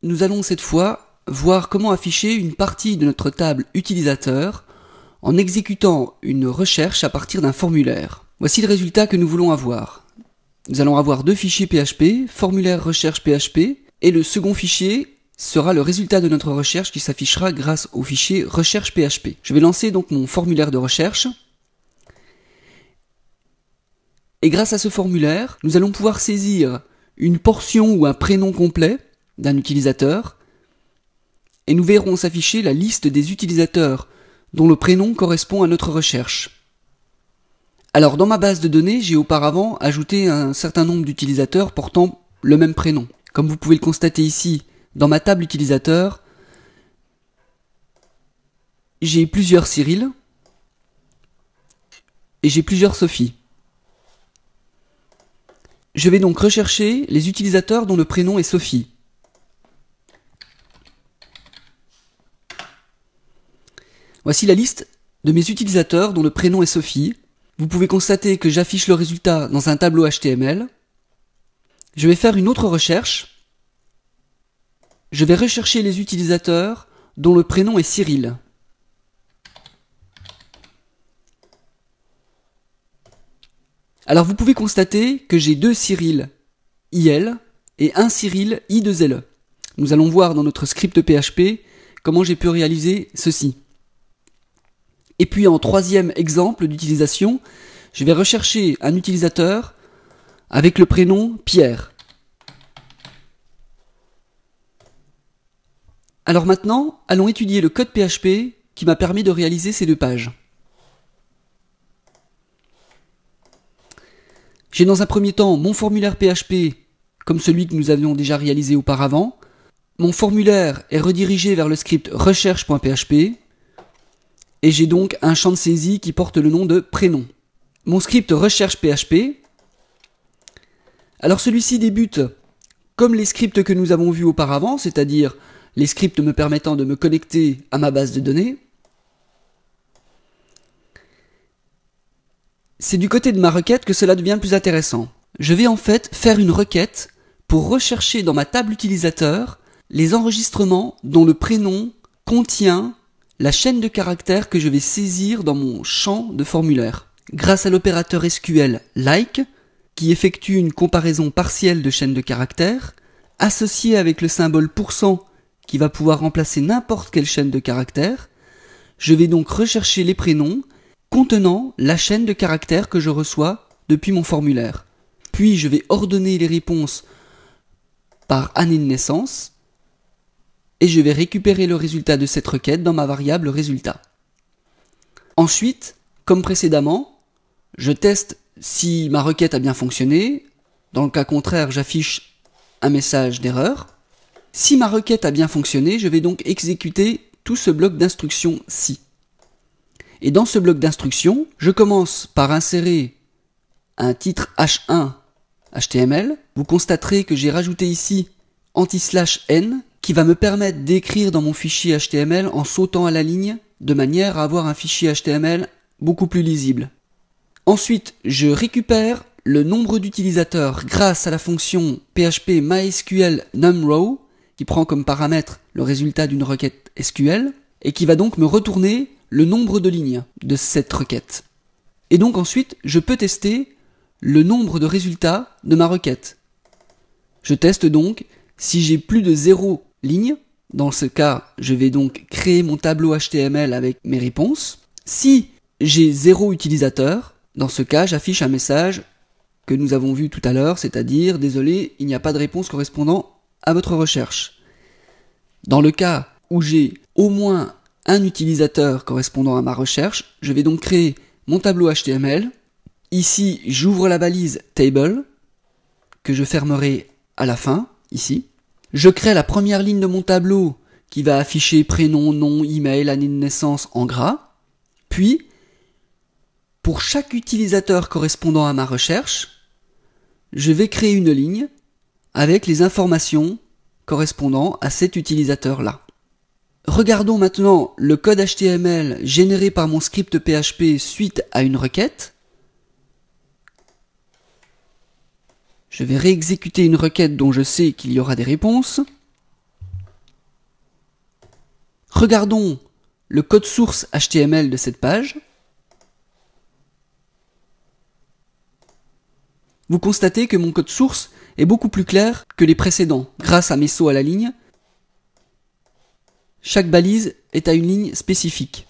nous allons cette fois voir comment afficher une partie de notre table utilisateur en exécutant une recherche à partir d'un formulaire. Voici le résultat que nous voulons avoir. Nous allons avoir deux fichiers PHP, formulaire recherche PHP, et le second fichier sera le résultat de notre recherche qui s'affichera grâce au fichier recherche PHP. Je vais lancer donc mon formulaire de recherche. Et grâce à ce formulaire, nous allons pouvoir saisir une portion ou un prénom complet d'un utilisateur, et nous verrons s'afficher la liste des utilisateurs dont le prénom correspond à notre recherche. Alors dans ma base de données, j'ai auparavant ajouté un certain nombre d'utilisateurs portant le même prénom. Comme vous pouvez le constater ici, dans ma table utilisateur, j'ai plusieurs Cyril et j'ai plusieurs Sophie. Je vais donc rechercher les utilisateurs dont le prénom est Sophie. Voici la liste de mes utilisateurs dont le prénom est Sophie. Vous pouvez constater que j'affiche le résultat dans un tableau HTML. Je vais faire une autre recherche. Je vais rechercher les utilisateurs dont le prénom est Cyril. Alors vous pouvez constater que j'ai deux Cyril IL et un Cyril I2LE. Nous allons voir dans notre script PHP comment j'ai pu réaliser ceci. Et puis en troisième exemple d'utilisation, je vais rechercher un utilisateur avec le prénom Pierre. Alors maintenant, allons étudier le code PHP qui m'a permis de réaliser ces deux pages. J'ai dans un premier temps mon formulaire PHP comme celui que nous avions déjà réalisé auparavant. Mon formulaire est redirigé vers le script recherche.php et j'ai donc un champ de saisie qui porte le nom de prénom. Mon script recherche PHP, alors celui-ci débute comme les scripts que nous avons vus auparavant, c'est-à-dire les scripts me permettant de me connecter à ma base de données. C'est du côté de ma requête que cela devient plus intéressant. Je vais en fait faire une requête pour rechercher dans ma table utilisateur les enregistrements dont le prénom contient la chaîne de caractères que je vais saisir dans mon champ de formulaire. Grâce à l'opérateur SQL like, qui effectue une comparaison partielle de chaînes de caractères, associé avec le symbole %, qui va pouvoir remplacer n'importe quelle chaîne de caractères, je vais donc rechercher les prénoms contenant la chaîne de caractères que je reçois depuis mon formulaire. Puis je vais ordonner les réponses par année de naissance et je vais récupérer le résultat de cette requête dans ma variable résultat. Ensuite, comme précédemment, je teste si ma requête a bien fonctionné. Dans le cas contraire, j'affiche un message d'erreur. Si ma requête a bien fonctionné, je vais donc exécuter tout ce bloc d'instructions-ci. Et dans ce bloc d'instructions, je commence par insérer un titre H1 HTML. Vous constaterez que j'ai rajouté ici anti/n qui va me permettre d'écrire dans mon fichier HTML en sautant à la ligne de manière à avoir un fichier HTML beaucoup plus lisible. Ensuite, je récupère le nombre d'utilisateurs grâce à la fonction PHP MySQL numRow qui prend comme paramètre le résultat d'une requête SQL et qui va donc me retourner le nombre de lignes de cette requête. Et donc ensuite, je peux tester le nombre de résultats de ma requête. Je teste donc si j'ai plus de 0 lignes. Dans ce cas, je vais donc créer mon tableau HTML avec mes réponses. Si j'ai 0 utilisateur, dans ce cas, j'affiche un message que nous avons vu tout à l'heure, c'est-à-dire « Désolé, il n'y a pas de réponse correspondant à votre recherche ». Dans le cas où j'ai au moins un utilisateur correspondant à ma recherche, je vais donc créer mon tableau HTML. Ici, j'ouvre la balise table, que je fermerai à la fin, ici. Je crée la première ligne de mon tableau qui va afficher prénom, nom, email, année de naissance en gras. Puis, pour chaque utilisateur correspondant à ma recherche, je vais créer une ligne avec les informations correspondant à cet utilisateur-là. Regardons maintenant le code HTML généré par mon script PHP suite à une requête. Je vais réexécuter une requête dont je sais qu'il y aura des réponses. Regardons le code source HTML de cette page. Vous constatez que mon code source est beaucoup plus clair que les précédents, grâce à mes sauts à la ligne. Chaque balise est à une ligne spécifique.